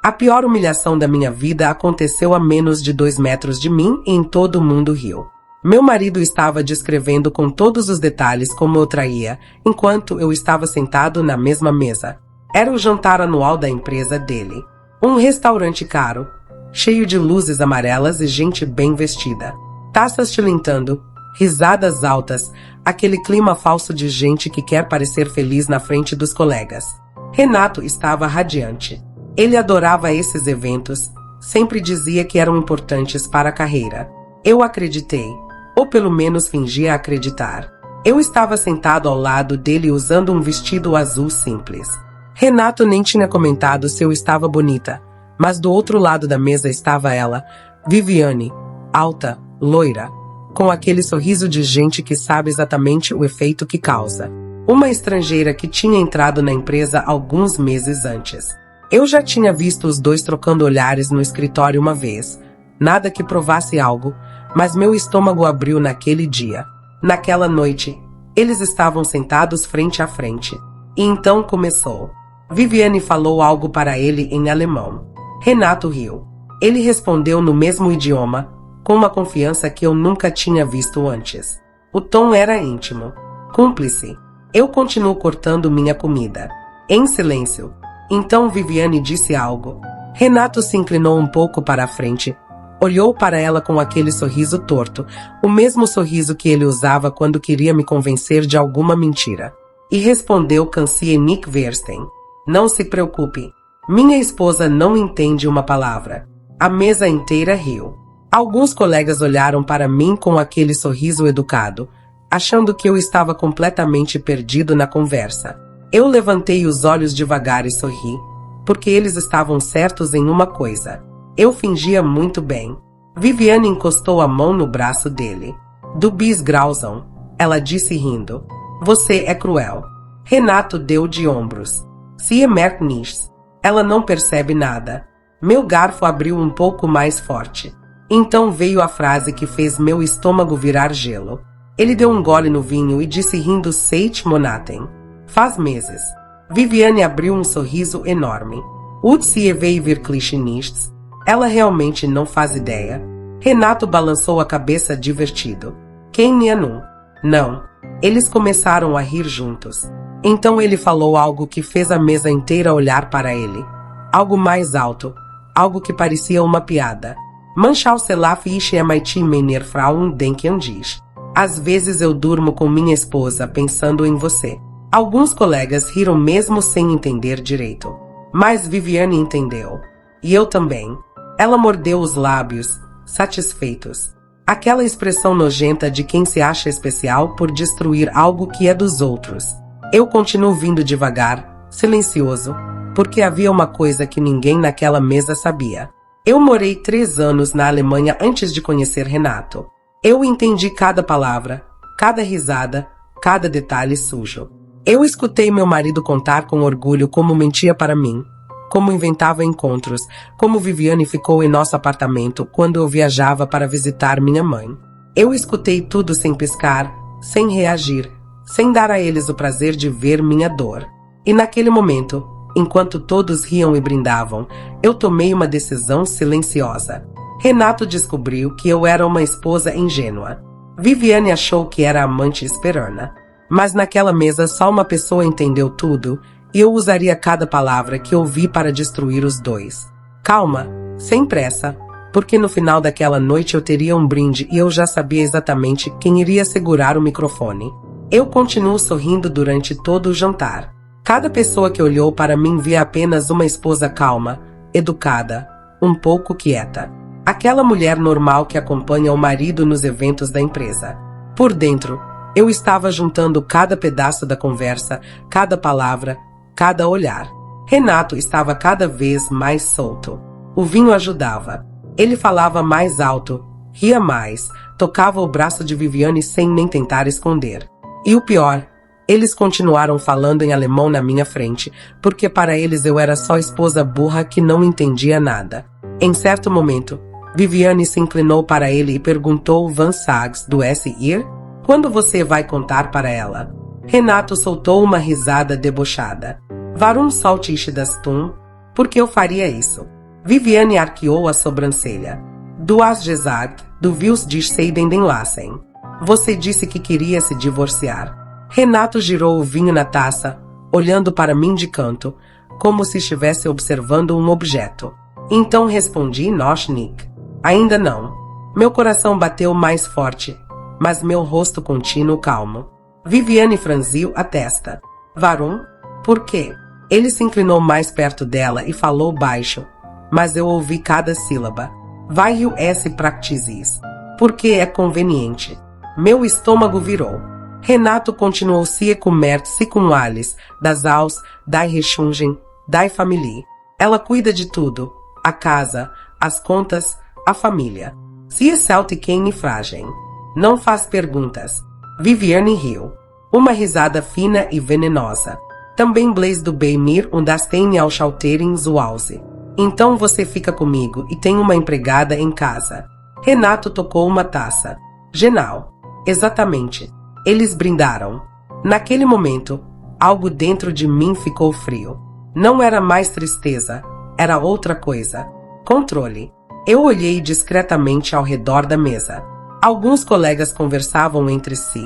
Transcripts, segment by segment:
A pior humilhação da minha vida aconteceu a menos de 2 metros de mim e em todo mundo riu. Meu marido estava descrevendo com todos os detalhes como eu traía, enquanto eu estava sentado na mesma mesa. Era o jantar anual da empresa dele. Um restaurante caro, cheio de luzes amarelas e gente bem vestida. Taças tilintando, risadas altas, aquele clima falso de gente que quer parecer feliz na frente dos colegas. Renato estava radiante. Ele adorava esses eventos, sempre dizia que eram importantes para a carreira. Eu acreditei, ou pelo menos fingia acreditar. Eu estava sentado ao lado dele usando um vestido azul simples. Renato nem tinha comentado se eu estava bonita, mas do outro lado da mesa estava ela, Viviane, alta, loira, com aquele sorriso de gente que sabe exatamente o efeito que causa. Uma estrangeira que tinha entrado na empresa alguns meses antes. Eu já tinha visto os dois trocando olhares no escritório uma vez. Nada que provasse algo, mas meu estômago abriu naquele dia. Naquela noite, eles estavam sentados frente a frente. E então começou. Viviane falou algo para ele em alemão. Renato riu. Ele respondeu no mesmo idioma, com uma confiança que eu nunca tinha visto antes. O tom era íntimo, cúmplice. Eu continuo cortando minha comida. Em silêncio. Então Viviane disse algo. Renato se inclinou um pouco para a frente. Olhou para ela com aquele sorriso torto, o mesmo sorriso que ele usava quando queria me convencer de alguma mentira. E respondeu Kansiennik Verstein. Não se preocupe. Minha esposa não entende uma palavra. A mesa inteira riu. Alguns colegas olharam para mim com aquele sorriso educado, achando que eu estava completamente perdido na conversa. Eu levantei os olhos devagar e sorri, porque eles estavam certos em uma coisa. Eu fingia muito bem. Viviane encostou a mão no braço dele. Du bist grausam, ela disse rindo. Você é cruel. Renato deu de ombros. Sie merkt nichts. Ela não percebe nada. Meu garfo abriu um pouco mais forte. Então veio a frase que fez meu estômago virar gelo. Ele deu um gole no vinho e disse rindo seit monaten. Faz meses. Viviane abriu um sorriso enorme. Sie weiß wirklich nichts. Ela realmente não faz ideia. Renato balançou a cabeça divertido. Quem Nianu? Não. Eles começaram a rir juntos. Então ele falou algo que fez a mesa inteira olhar para ele. Algo mais alto. Algo que parecia uma piada. Manchal selaf ich mit meiner Frauen denken dies. Às vezes eu durmo com minha esposa pensando em você. Alguns colegas riram mesmo sem entender direito. Mas Viviane entendeu. E eu também. Ela mordeu os lábios, satisfeitos. Aquela expressão nojenta de quem se acha especial por destruir algo que é dos outros. Eu continuo vindo devagar, silencioso, porque havia uma coisa que ninguém naquela mesa sabia. Eu morei 3 anos na Alemanha antes de conhecer Renato. Eu entendi cada palavra, cada risada, cada detalhe sujo. Eu escutei meu marido contar com orgulho como mentia para mim, como inventava encontros, como Viviane ficou em nosso apartamento quando eu viajava para visitar minha mãe. Eu escutei tudo sem piscar, sem reagir, sem dar a eles o prazer de ver minha dor. E naquele momento, enquanto todos riam e brindavam, eu tomei uma decisão silenciosa. Renato descobriu que eu era uma esposa ingênua. Viviane achou que era amante esperana. Mas naquela mesa só uma pessoa entendeu tudo, e eu usaria cada palavra que ouvi para destruir os dois. Calma, sem pressa, porque no final daquela noite eu teria um brinde e eu já sabia exatamente quem iria segurar o microfone. Eu continuo sorrindo durante todo o jantar. Cada pessoa que olhou para mim via apenas uma esposa calma, educada, um pouco quieta. Aquela mulher normal que acompanha o marido nos eventos da empresa. Por dentro, eu estava juntando cada pedaço da conversa, cada palavra, cada olhar. Renato estava cada vez mais solto. O vinho ajudava. Ele falava mais alto, ria mais, tocava o braço de Viviane sem nem tentar esconder. E o pior, eles continuaram falando em alemão na minha frente, porque para eles eu era só esposa burra que não entendia nada. Em certo momento, Viviane se inclinou para ele e perguntou Van Sags do SIR? Quando você vai contar para ela? Renato soltou uma risada debochada. Warum sollte ich das tun? Por que eu faria isso? Viviane arqueou a sobrancelha. Du hast gesagt, du willst dich scheiden lassen. Você disse que queria se divorciar. Renato girou o vinho na taça, olhando para mim de canto, como se estivesse observando um objeto. Então respondi Nick. Ainda não. Meu coração bateu mais forte, mas meu rosto contínuo calmo. Viviane franziu a testa. Warum? Por quê? Ele se inclinou mais perto dela e falou baixo, mas eu ouvi cada sílaba. Vai o S practices. Porque é conveniente. Meu estômago virou. Renato continuou se kümmert-se com Alice, das Haus, die Rechnungen, die Familie. Ela cuida de tudo. A casa, as contas, a família. Sie stellt keine Fragen. Não faz perguntas. Viviane riu. Uma risada fina e venenosa. Também Blaise du bei mir und das tem ausschalteren zu Hause. Então você fica comigo e tem uma empregada em casa. Renato tocou uma taça. Genau. Exatamente. Eles brindaram. Naquele momento, algo dentro de mim ficou frio. Não era mais tristeza, era outra coisa. Controle. Eu olhei discretamente ao redor da mesa. Alguns colegas conversavam entre si.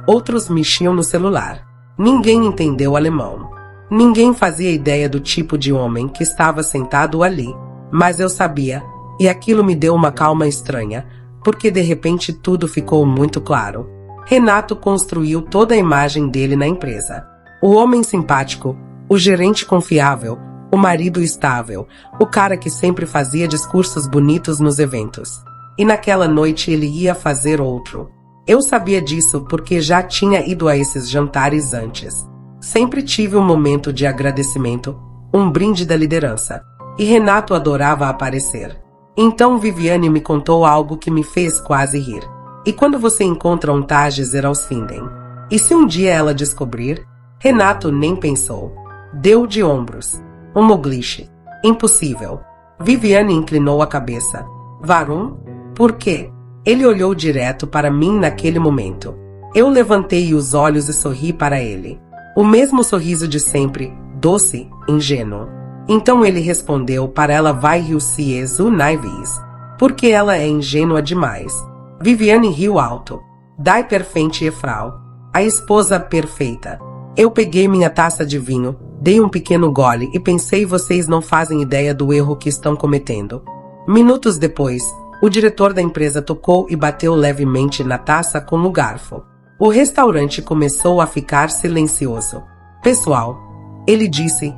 Outros mexiam no celular. Ninguém entendeu alemão. Ninguém fazia ideia do tipo de homem que estava sentado ali. Mas eu sabia, e aquilo me deu uma calma estranha, porque de repente tudo ficou muito claro. Renato construiu toda a imagem dele na empresa. O homem simpático, o gerente confiável, o marido estável, o cara que sempre fazia discursos bonitos nos eventos. E naquela noite ele ia fazer outro. Eu sabia disso porque já tinha ido a esses jantares antes. Sempre tive um momento de agradecimento, um brinde da liderança. E Renato adorava aparecer. Então Viviane me contou algo que me fez quase rir. E quando você encontra um Tage Zerausfinden? E se um dia ela descobrir? Renato nem pensou. Deu de ombros. Um mogliche. Impossível. Viviane inclinou a cabeça. Warum? Por quê? Ele olhou direto para mim naquele momento. Eu levantei os olhos e sorri para ele. O mesmo sorriso de sempre, doce, ingênuo. Então ele respondeu para ela vai sie zu naivis. Porque ela é ingênua demais. Viviane riu alto. Die perfekte Frau. A esposa perfeita. Eu peguei minha taça de vinho, dei um pequeno gole e pensei vocês não fazem ideia do erro que estão cometendo. Minutos depois, o diretor da empresa tocou e bateu levemente na taça com o garfo. O restaurante começou a ficar silencioso. Pessoal, ele disse,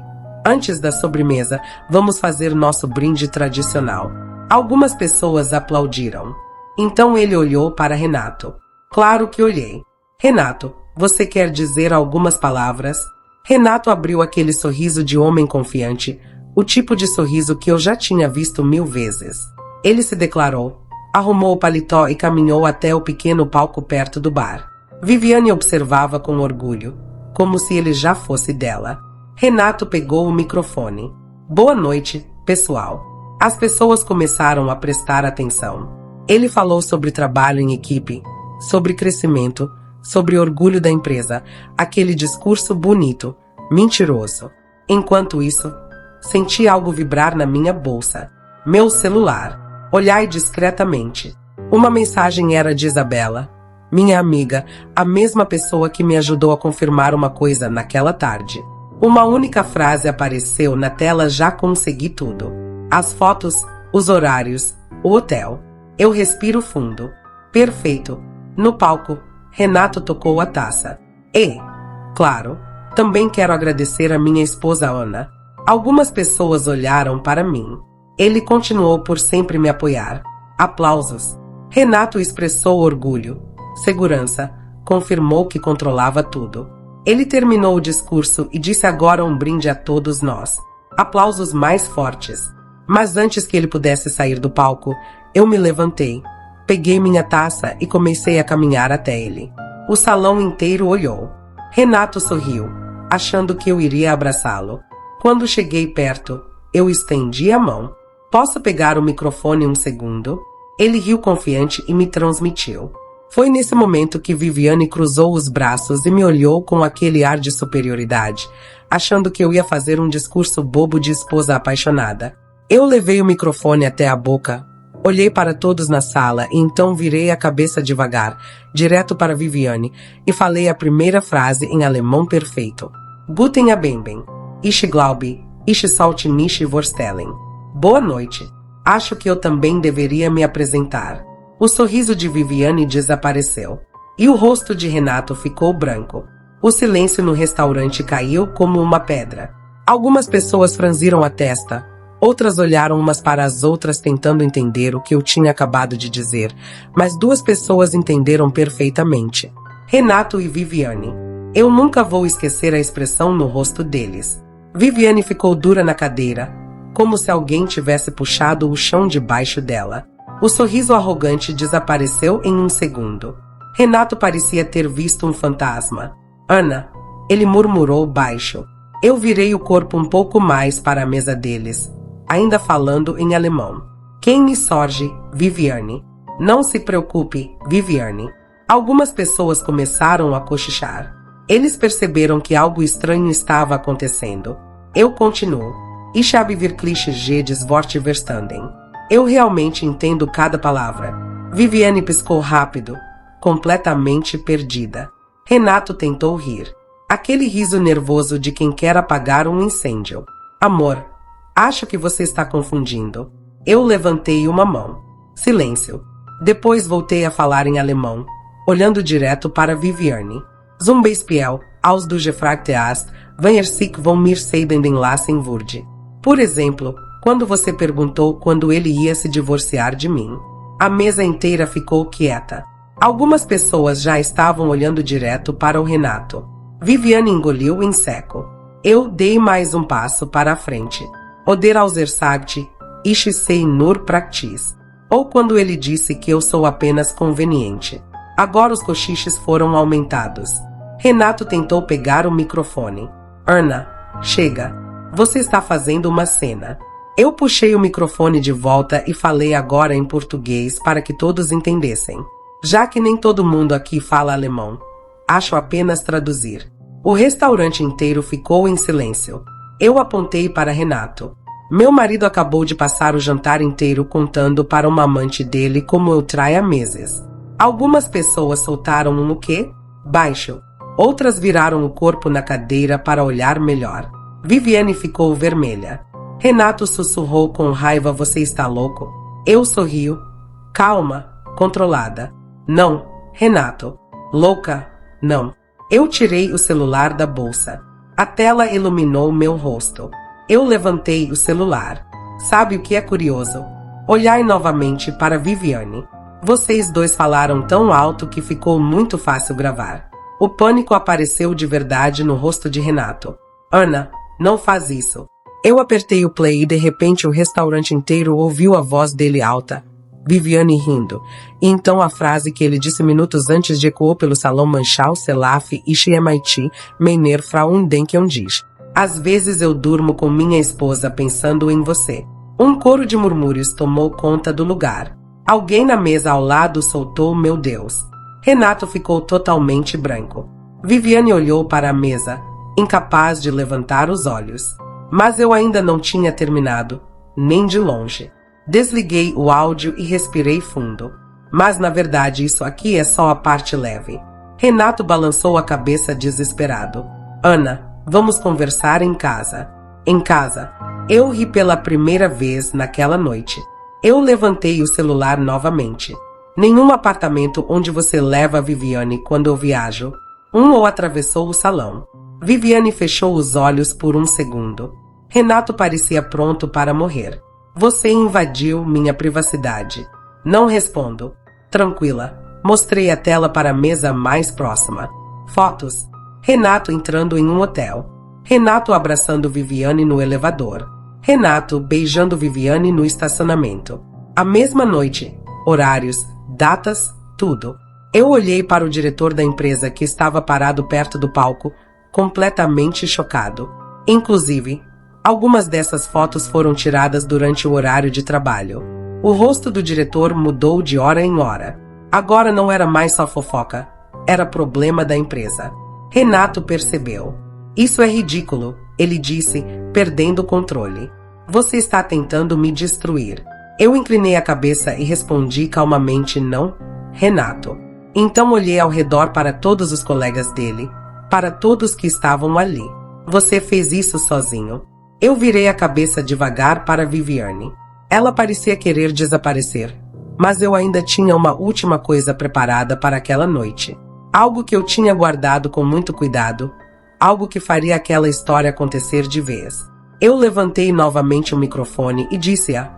antes da sobremesa, vamos fazer nosso brinde tradicional. Algumas pessoas aplaudiram. Então ele olhou para Renato. Claro que olhei. Renato, você quer dizer algumas palavras? Renato abriu aquele sorriso de homem confiante, o tipo de sorriso que eu já tinha visto 1000 vezes. Ele se declarou, arrumou o paletó e caminhou até o pequeno palco perto do bar. Viviane observava com orgulho, como se ele já fosse dela. Renato pegou o microfone. Boa noite, pessoal. As pessoas começaram a prestar atenção. Ele falou sobre trabalho em equipe, sobre crescimento, sobre orgulho da empresa, aquele discurso bonito, mentiroso. Enquanto isso, senti algo vibrar na minha bolsa. Meu celular. Olhai discretamente. Uma mensagem era de Isabela, minha amiga, a mesma pessoa que me ajudou a confirmar uma coisa naquela tarde. Uma única frase apareceu na tela, já consegui tudo. As fotos, os horários, o hotel. Eu respiro fundo. Perfeito. No palco, Renato tocou a taça. E, claro, também quero agradecer a minha esposa Ana. Algumas pessoas olharam para mim. Ele continuou por sempre me apoiar. Aplausos. Renato expressou orgulho. Segurança. Confirmou que controlava tudo. Ele terminou o discurso e disse agora um brinde a todos nós. Aplausos mais fortes. Mas antes que ele pudesse sair do palco, eu me levantei. Peguei minha taça e comecei a caminhar até ele. O salão inteiro olhou. Renato sorriu, achando que eu iria abraçá-lo. Quando cheguei perto, eu estendi a mão. Posso pegar o microfone um segundo? Ele riu confiante e me transmitiu. Foi nesse momento que Viviane cruzou os braços e me olhou com aquele ar de superioridade, achando que eu ia fazer um discurso bobo de esposa apaixonada. Eu levei o microfone até a boca, olhei para todos na sala e então virei a cabeça devagar, direto para Viviane, e falei a primeira frase em alemão perfeito. Guten Abend, ich glaube, ich sollte mich vorstellen. Boa noite. Acho que eu também deveria me apresentar. O sorriso de Viviane desapareceu. E o rosto de Renato ficou branco. O silêncio no restaurante caiu como uma pedra. Algumas pessoas franziram a testa. Outras olharam umas para as outras tentando entender o que eu tinha acabado de dizer, mas duas pessoas entenderam perfeitamente. Renato e Viviane. Eu nunca vou esquecer a expressão no rosto deles. Viviane ficou dura na cadeira, como se alguém tivesse puxado o chão debaixo dela. O sorriso arrogante desapareceu em um segundo. Renato parecia ter visto um fantasma. Ana, ele murmurou baixo. Eu virei o corpo um pouco mais para a mesa deles, ainda falando em alemão. Quem me sorge, Viviane? Não se preocupe, Viviane. Algumas pessoas começaram a cochichar. Eles perceberam que algo estranho estava acontecendo. Eu continuo. Ich habe wirklich jedes Wort verstanden. Eu realmente entendo cada palavra. Viviane piscou rápido, completamente perdida. Renato tentou rir. Aquele riso nervoso de quem quer apagar um incêndio. Amor, acho que você está confundindo. Eu levantei uma mão. Silêncio. Depois voltei a falar em alemão, olhando direto para Viviane. Zum Beispiel, aus du gefragt hast, wann sich von mir scheiden lassen würde. Por exemplo, quando você perguntou quando ele ia se divorciar de mim. A mesa inteira ficou quieta. Algumas pessoas já estavam olhando direto para o Renato. Viviane engoliu em seco. Eu dei mais um passo para a frente. Oder außersagt, ich sei nur praktisch. Ou quando ele disse que eu sou apenas conveniente. Agora os cochiches foram aumentados. Renato tentou pegar o microfone. Ana, chega. Você está fazendo uma cena. Eu puxei o microfone de volta e falei agora em português para que todos entendessem. Já que nem todo mundo aqui fala alemão, acho apenas traduzir. O restaurante inteiro ficou em silêncio. Eu apontei para Renato. Meu marido acabou de passar o jantar inteiro contando para uma amante dele como eu traio há meses. Algumas pessoas soltaram um o quê? Baixo. Outras viraram o corpo na cadeira para olhar melhor. Viviane ficou vermelha. Renato sussurrou com raiva, você está louco? Eu sorrio. Calma, controlada. Não, Renato. Louca, não. Eu tirei o celular da bolsa. A tela iluminou meu rosto. Eu levantei o celular. Sabe o que é curioso? Olhai novamente para Viviane. Vocês dois falaram tão alto que ficou muito fácil gravar. O pânico apareceu de verdade no rosto de Renato. Ana, não faz isso. Eu apertei o play e de repente o restaurante inteiro ouviu a voz dele alta. Viviane rindo. E então a frase que ele disse minutos antes ecoou pelo salão Manchal Selaf e Chiemaiti, Meiner Frauen denken diz. Às vezes eu durmo com minha esposa pensando em você. Um coro de murmúrios tomou conta do lugar. Alguém na mesa ao lado soltou meu Deus. Renato ficou totalmente branco. Viviane olhou para a mesa, incapaz de levantar os olhos. Mas eu ainda não tinha terminado, nem de longe. Desliguei o áudio e respirei fundo. Mas na verdade isso aqui é só a parte leve. Renato balançou a cabeça desesperado. Ana, vamos conversar em casa. Em casa. Eu ri pela primeira vez naquela noite. Eu levantei o celular novamente. Nenhum apartamento onde você leva a Viviane quando eu viajo. Ou atravessou o salão. Viviane fechou os olhos por um segundo. Renato parecia pronto para morrer. Você invadiu minha privacidade. Não respondo. Tranquila. Mostrei a tela para a mesa mais próxima. Fotos. Renato entrando em um hotel. Renato abraçando Viviane no elevador. Renato beijando Viviane no estacionamento. A mesma noite. Horários, datas, tudo. Eu olhei para o diretor da empresa que estava parado perto do palco, completamente chocado. Inclusive, algumas dessas fotos foram tiradas durante o horário de trabalho. O rosto do diretor mudou de hora em hora. Agora não era mais só fofoca, era problema da empresa. Renato percebeu. Isso é ridículo, ele disse, perdendo o controle. Você está tentando me destruir. Eu inclinei a cabeça e respondi calmamente não, Renato. Então olhei ao redor para todos os colegas dele, para todos que estavam ali. Você fez isso sozinho. Eu virei a cabeça devagar para Viviane. Ela parecia querer desaparecer, mas eu ainda tinha uma última coisa preparada para aquela noite. Algo que eu tinha guardado com muito cuidado, algo que faria aquela história acontecer de vez. Eu levantei novamente o microfone e disse-a.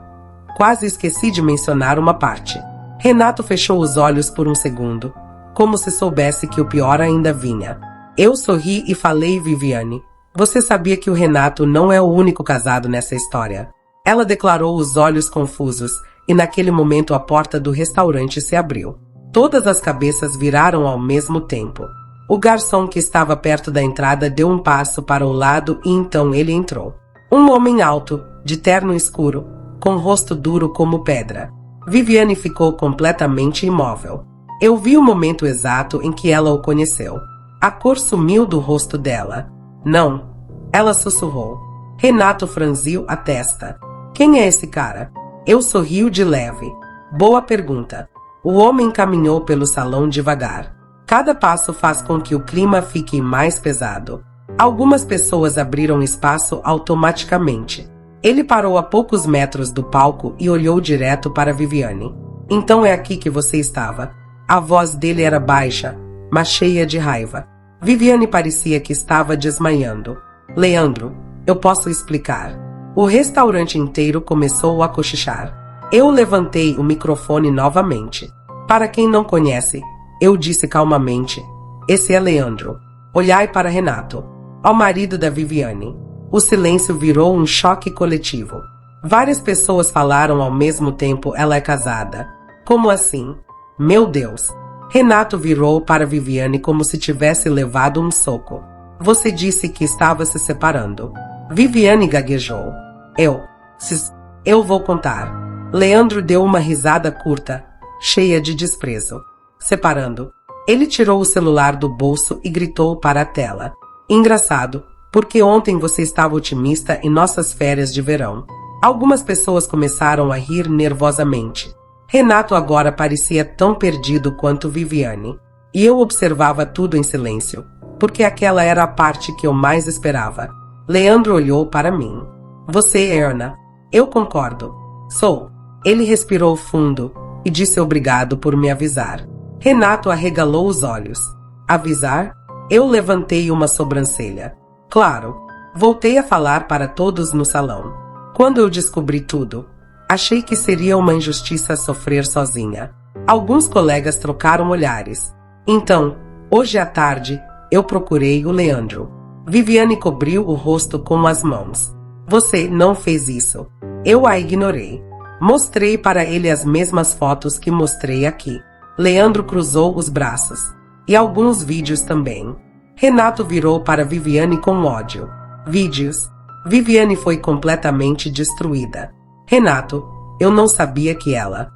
Quase esqueci de mencionar uma parte. Renato fechou os olhos por um segundo, como se soubesse que o pior ainda vinha. Eu sorri e falei, Viviane. Você sabia que o Renato não é o único casado nessa história? Ela declarou, os olhos confusos, e naquele momento a porta do restaurante se abriu. Todas as cabeças viraram ao mesmo tempo. O garçom que estava perto da entrada deu um passo para o lado e então ele entrou. Um homem alto, de terno escuro, com rosto duro como pedra. Viviane ficou completamente imóvel. Eu vi o momento exato em que ela o conheceu. A cor sumiu do rosto dela. Não. Ela sussurrou. Renato franziu a testa. Quem é esse cara? Eu sorriu de leve. Boa pergunta. O homem caminhou pelo salão devagar. Cada passo faz com que o clima fique mais pesado. Algumas pessoas abriram espaço automaticamente. Ele parou a poucos metros do palco e olhou direto para Viviane. Então é aqui que você estava. A voz dele era baixa, mas cheia de raiva. Viviane parecia que estava desmaiando. Leandro, eu posso explicar. O restaurante inteiro começou a cochichar. Eu levantei o microfone novamente. Para quem não conhece, eu disse calmamente. Esse é Leandro. Olhai para Renato, ao marido da Viviane. O silêncio virou um choque coletivo. Várias pessoas falaram ao mesmo tempo, ela é casada. Como assim? Meu Deus! Renato virou para Viviane como se tivesse levado um soco. Você disse que estava se separando. Viviane gaguejou. Eu vou contar. Leandro deu uma risada curta, cheia de desprezo. Separando. Ele tirou o celular do bolso e gritou para a tela. Engraçado, porque ontem você estava otimista em nossas férias de verão. Algumas pessoas começaram a rir nervosamente. Renato agora parecia tão perdido quanto Viviane. E eu observava tudo em silêncio, porque aquela era a parte que eu mais esperava. Leandro olhou para mim. Você é Erna. Eu concordo. Sou. Ele respirou fundo e disse obrigado por me avisar. Renato arregalou os olhos. Avisar? Eu levantei uma sobrancelha. Claro. Voltei a falar para todos no salão. Quando eu descobri tudo, achei que seria uma injustiça sofrer sozinha. Alguns colegas trocaram olhares. Então, hoje à tarde, eu procurei o Leandro. Viviane cobriu o rosto com as mãos. Você não fez isso. Eu a ignorei. Mostrei para ele as mesmas fotos que mostrei aqui. Leandro cruzou os braços. E alguns vídeos também. Renato virou para Viviane com ódio. Vídeos. Viviane foi completamente destruída. Renato, eu não sabia que ela...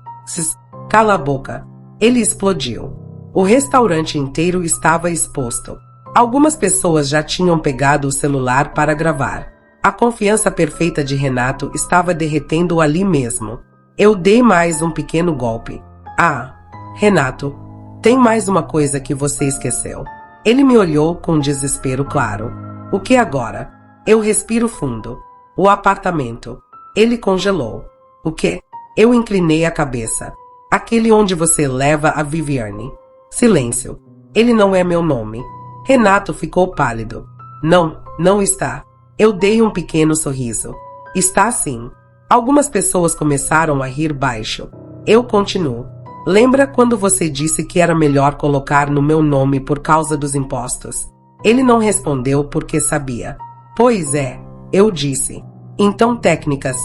Cala a boca. Ele explodiu. O restaurante inteiro estava exposto. Algumas pessoas já tinham pegado o celular para gravar. A confiança perfeita de Renato estava derretendo ali mesmo. Eu dei mais um pequeno golpe. Ah, Renato, tem mais uma coisa que você esqueceu. Ele me olhou com desespero claro. O que agora? Eu respiro fundo. O apartamento. Ele congelou. O quê? Eu inclinei a cabeça. Aquele onde você leva a Viviane. Silêncio. Ele não é meu nome. Renato ficou pálido. Não está. Eu dei um pequeno sorriso. Está sim. Algumas pessoas começaram a rir baixo. Eu continuo. Lembra quando você disse que era melhor colocar no meu nome por causa dos impostos? Ele não respondeu porque sabia. Pois é, eu disse. Então, técnicas.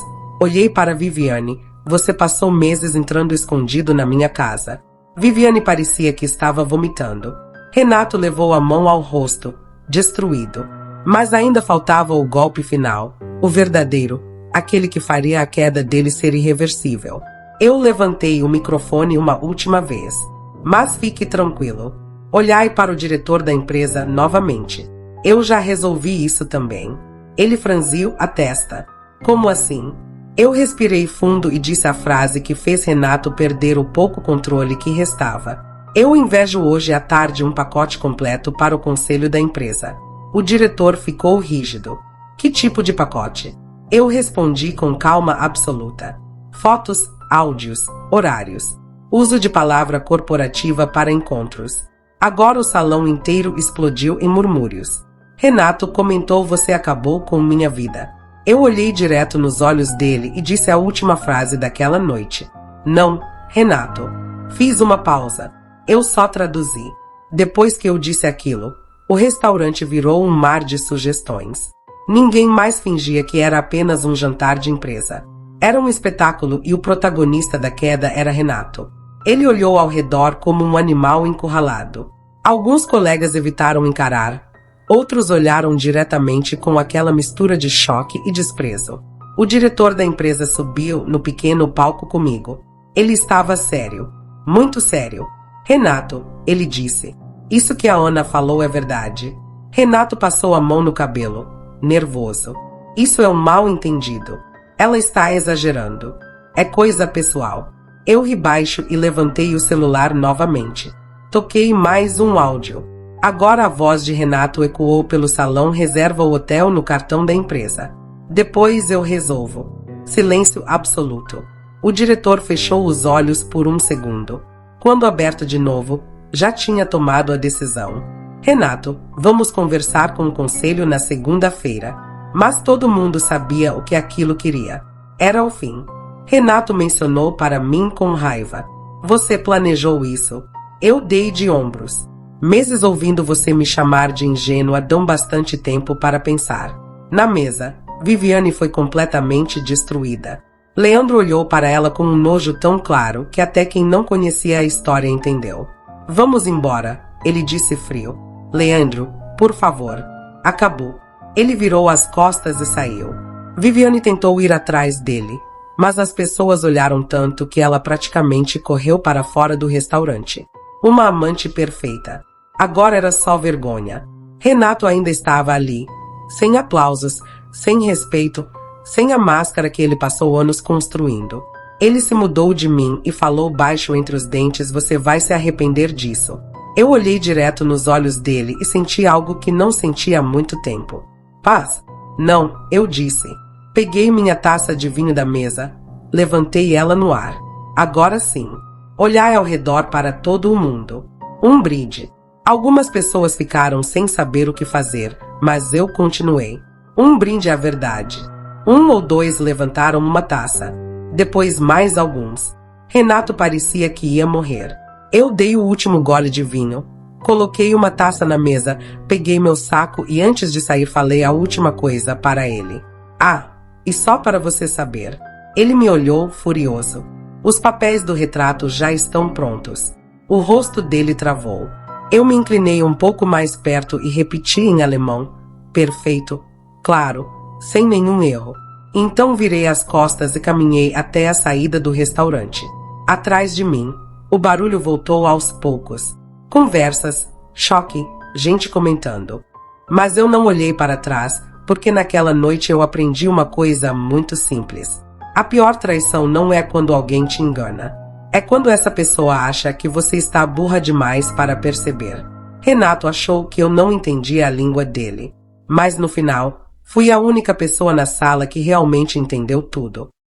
Olhei para Viviane. Você passou meses entrando escondido na minha casa. Viviane parecia que estava vomitando. Renato levou a mão ao rosto, destruído. Mas ainda faltava o golpe final, o verdadeiro, aquele que faria a queda dele ser irreversível. Eu levantei o microfone uma última vez. Mas fique tranquilo. Olhai para o diretor da empresa novamente. Eu já resolvi isso também. Ele franziu a testa. Como assim? Eu respirei fundo e disse a frase que fez Renato perder o pouco controle que restava. Eu invejo hoje à tarde um pacote completo para o conselho da empresa. O diretor ficou rígido. Que tipo de pacote? Eu respondi com calma absoluta. Fotos, áudios, horários. Uso de palavra corporativa para encontros. Agora o salão inteiro explodiu em murmúrios. Renato comentou: você acabou com minha vida. Eu olhei direto nos olhos dele e disse a última frase daquela noite. Não, Renato. Fiz uma pausa. Eu só traduzi. Depois que eu disse aquilo, o restaurante virou um mar de sugestões. Ninguém mais fingia que era apenas um jantar de empresa. Era um espetáculo e o protagonista da queda era Renato. Ele olhou ao redor como um animal encurralado. Alguns colegas evitaram encarar. Outros olharam diretamente com aquela mistura de choque e desprezo. O diretor da empresa subiu no pequeno palco comigo. Ele estava sério. Muito sério. Renato, ele disse. Isso que a Ana falou é verdade. Renato passou a mão no cabelo. Nervoso. Isso é um mal-entendido. Ela está exagerando. É coisa pessoal. Eu ri baixo e levantei o celular novamente. Toquei mais um áudio. Agora a voz de Renato ecoou pelo salão: reserva o hotel no cartão da empresa. Depois eu resolvo. Silêncio absoluto. O diretor fechou os olhos por um segundo. Quando aberto de novo, já tinha tomado a decisão. Renato, vamos conversar com o conselho na segunda-feira. Mas todo mundo sabia o que aquilo queria. Era o fim. Renato mencionou para mim com raiva. Você planejou isso. Eu dei de ombros. Meses ouvindo você me chamar de ingênua dão bastante tempo para pensar. Na mesa, Viviane foi completamente destruída. Leandro olhou para ela com um nojo tão claro que até quem não conhecia a história entendeu. Vamos embora, ele disse frio. Leandro, por favor. Acabou. Ele virou as costas e saiu. Viviane tentou ir atrás dele, mas as pessoas olharam tanto que ela praticamente correu para fora do restaurante. Uma amante perfeita. Agora era só vergonha. Renato ainda estava ali, sem aplausos, sem respeito, sem a máscara que ele passou anos construindo. Ele se mudou de mim e falou baixo entre os dentes: você vai se arrepender disso. Eu olhei direto nos olhos dele e senti algo que não sentia há muito tempo. Paz? Não, eu disse. Peguei minha taça de vinho da mesa, levantei ela no ar. Agora sim. Olhai ao redor para todo o mundo. Um brinde. Algumas pessoas ficaram sem saber o que fazer, mas eu continuei. Um brinde à verdade. 1 ou 2 levantaram uma taça. Depois mais alguns. Renato parecia que ia morrer. Eu dei o último gole de vinho. Coloquei uma taça na mesa, peguei meu saco e antes de sair falei a última coisa para ele. Ah, e só para você saber. Ele me olhou furioso. Os papéis do retrato já estão prontos. O rosto dele travou. Eu me inclinei um pouco mais perto e repeti em alemão. Perfeito. Claro. Sem nenhum erro. Então virei as costas e caminhei até a saída do restaurante. Atrás de mim, o barulho voltou aos poucos. Conversas, choque, gente comentando. Mas eu não olhei para trás, porque naquela noite eu aprendi uma coisa muito simples. A pior traição não é quando alguém te engana. É quando essa pessoa acha que você está burra demais para perceber. Renato achou que eu não entendia a língua dele. Mas no final, fui a única pessoa na sala que realmente entendeu tudo.